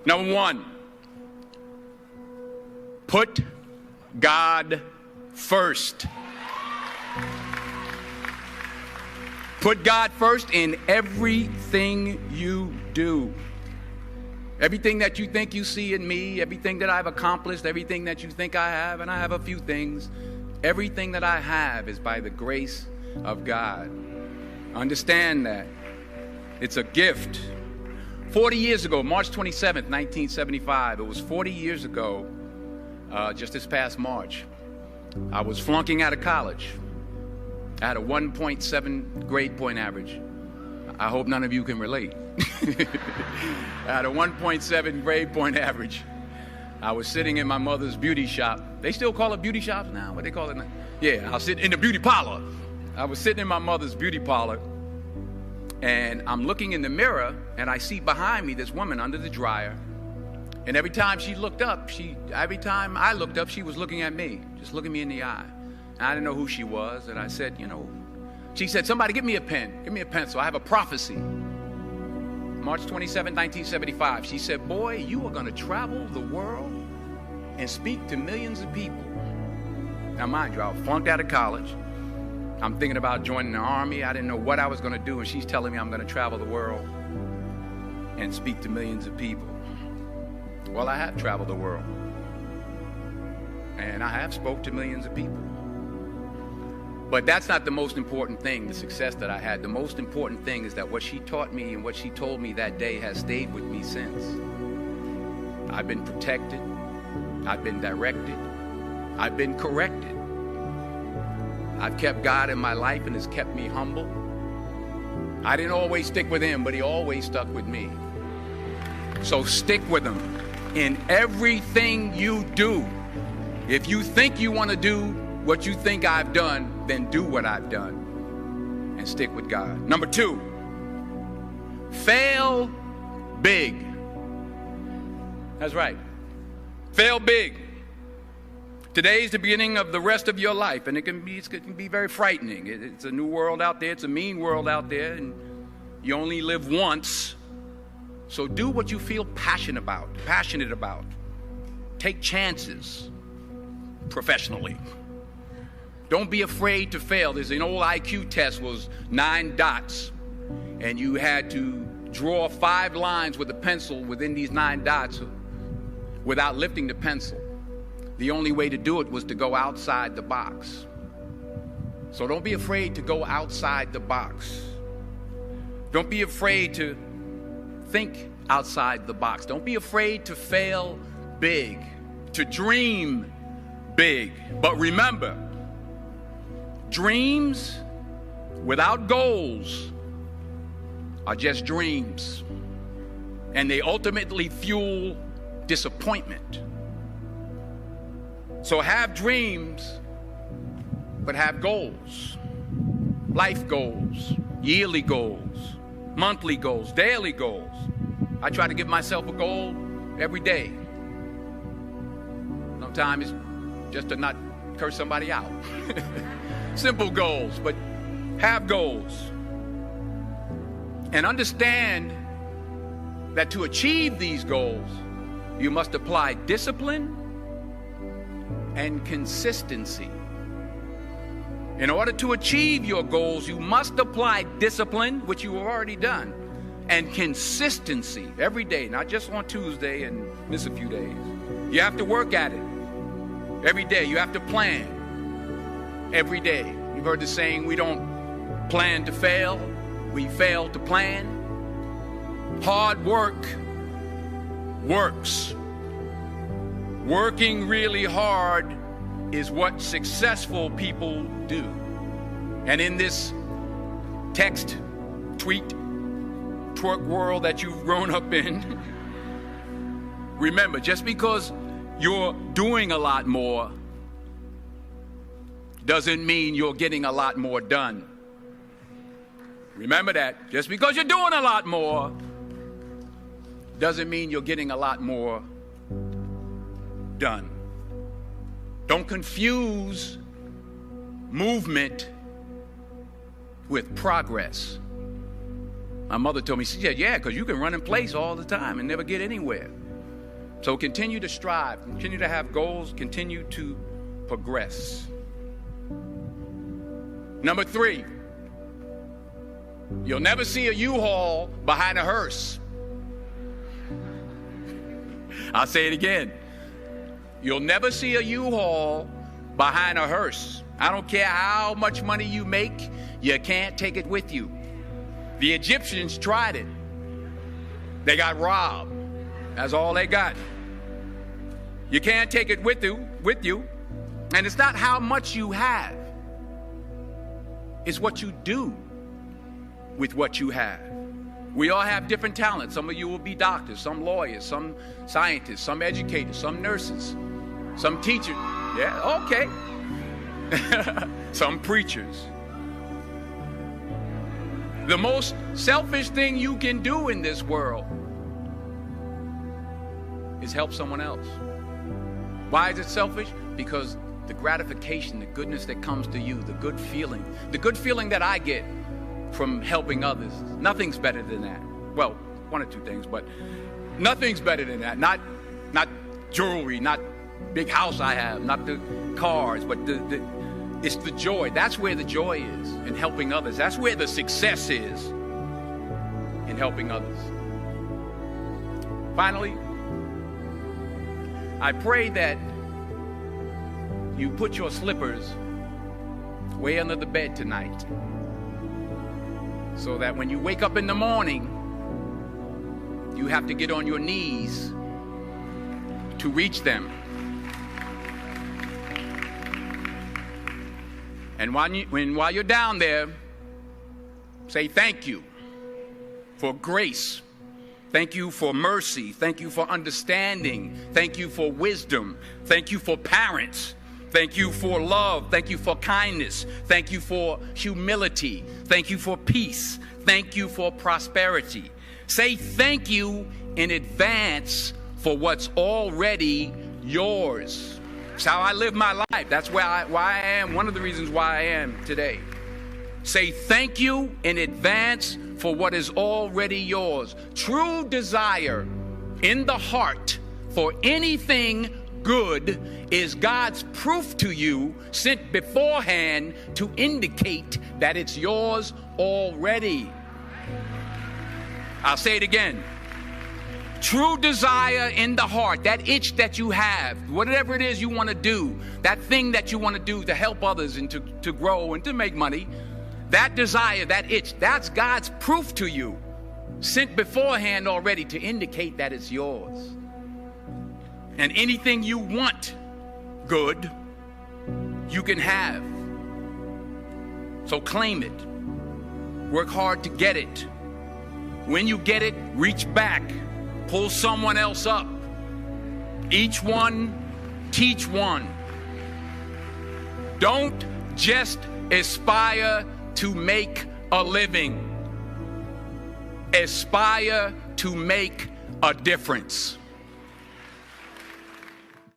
Number one, put God first. Put God first in everything you do. Everything that you think you see in me, everything that I've accomplished, everything that you think I have, and I have a few things, everything that I have is by the grace of God. Understand that. It's a gift. 40 years ago, March 27th, 1975, it was 40 years ago, just this past March, I was flunking out of college. I had a 1.7 grade point average. I hope none of you can relate. I had a 1.7 grade point average. I was sitting in my mother's beauty shop. They still call it beauty shops now? What they call it now? Yeah, I was sitting in the beauty parlor. I was sitting in my mother's beauty parlor, and I'm looking in the mirror, and I see behind me this woman under the dryer. And every time she looked up, every time I looked up, she was looking at me, just looking me in the eye. And I didn't know who she was, and I said, she said, somebody give me a pen, give me a pencil. I have a prophecy. March 27, 1975, she said, boy, you are going to travel the world and speak to millions of people. Now, mind you, I flunked out of college. I'm thinking about joining the army. I didn't know what I was going to do, and she's telling me I'm going to travel the world and speak to millions of people. Well, I have traveled the world, and I have spoke to millions of people. But that's not the most important thing, the success that I had. The most important thing is that what she taught me and what she told me that day has stayed with me since. I've been protected. I've been directed. I've been corrected. I've kept God in my life, and has kept me humble. I didn't always stick with him, but he always stuck with me. So stick with him in everything you do. If you think you want to do what you think I've done, then do what I've done and stick with God. Number two, fail big. That's right. Fail big. Today's the beginning of the rest of your life, and it can be very frightening. It's a new world out there. It's a mean world out there, and you only live once. So do what you feel passionate about. Take chances professionally. Don't be afraid to fail. There's an old IQ test, was 9 dots, and you had to draw 5 lines with a pencil within these 9 dots without lifting the pencil. The only way to do it was to go outside the box. So don't be afraid to go outside the box. Don't be afraid to think outside the box. Don't be afraid to fail big, to dream big. But remember, dreams without goals are just dreams, and they ultimately fuel disappointment. So have dreams, but have goals. Life goals, yearly goals, monthly goals, daily goals. I try to give myself a goal every day. Sometimes it's just to not curse somebody out. Simple goals, but have goals. And understand that to achieve these goals, you must apply discipline and consistency. In order to achieve your goals, you must apply discipline, which you have already done, and consistency every day, not just on Tuesday and miss a few days. You have to work at it every day. You have to plan every day. You've heard the saying, we don't plan to fail, we fail to plan. Hard work works. Working really hard is what successful people do. And in this text, tweet, twerk world that you've grown up in, remember, just because you're doing a lot more doesn't mean you're getting a lot more done. Remember that. Just because you're doing a lot more doesn't mean you're getting a lot more done. Don't confuse movement with progress. My mother told me, she said, yeah, because you can run in place all the time and never get anywhere. So continue to strive, continue to have goals, continue to progress. Number 3, you'll never see a U-Haul behind a hearse. I'll say it again. You'll never see a U-Haul behind a hearse. I don't care how much money you make, you can't take it with you. The Egyptians tried it. They got robbed. That's all they got. You can't take it with you. And it's not how much you have. It's what you do with what you have. We all have different talents. Some of you will be doctors, some lawyers, some scientists, some educators, some nurses, some teachers. Yeah, okay. Some preachers. The most selfish thing you can do in this world is help someone else. Why is it selfish? Because the gratification, the goodness that comes to you, the good feeling that I get from helping others, nothing's better than that. Well, one or two things, but nothing's better than that. Not jewelry, not big house I have, not the cars, but it's the joy. That's where the joy is, in helping others. That's where the success is, in helping others. Finally, I pray that you put your slippers way under the bed tonight, so that when you wake up in the morning, you have to get on your knees to reach them. And while you're down there, say thank you for grace. Thank you for mercy. Thank you for understanding. Thank you for wisdom. Thank you for parents. Thank you for love. Thank you for kindness. Thank you for humility. Thank you for peace. Thank you for prosperity. Say thank you in advance for what's already yours. It's how I live my life. That's why I am. One of the reasons why I am today. Say thank you in advance for what is already yours. True desire in the heart for anything good is God's proof to you, sent beforehand to indicate that it's yours already. I'll say it again. True desire in the heart, that itch that you have, whatever it is you want to do, that thing that you want to do to help others and to grow and to make money, that desire, that itch, that's God's proof to you, sent beforehand already to indicate that it's yours. And anything you want good, you can have. So claim it. Work hard to get it. When you get it, reach back. Pull someone else up. Each one, teach one. Don't just aspire to make a living. Aspire to make a difference.